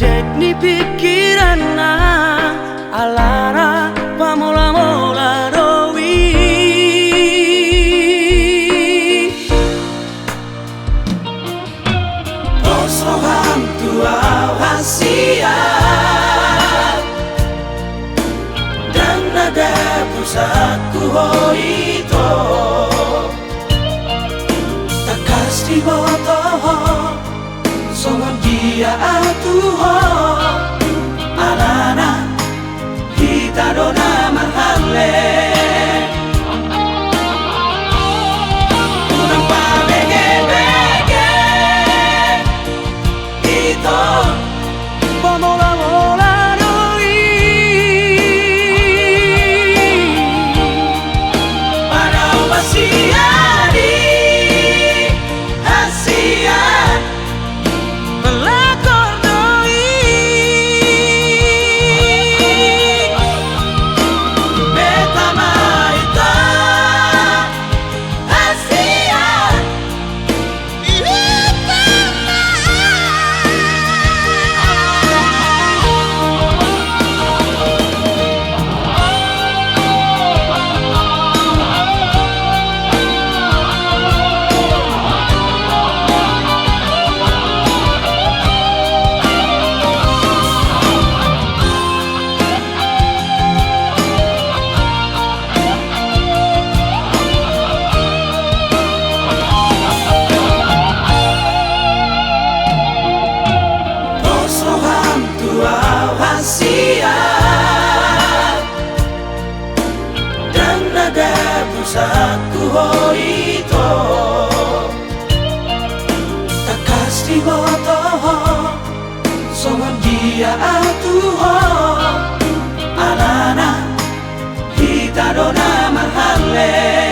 dek ni pikiran na alara pamola-mola dowi Osroham tuau hasiat dan nada pusatku hoito takas di botoho songon dia atuho alana kita dona mahale unang pabege-bege ito pamola-mola doi para upasiadi hasiat melakor doi betama ita hasiat Osroham tuau hasiat dan nada pusatku hoito takas di botoho songon dia atuho alana kita dona mahale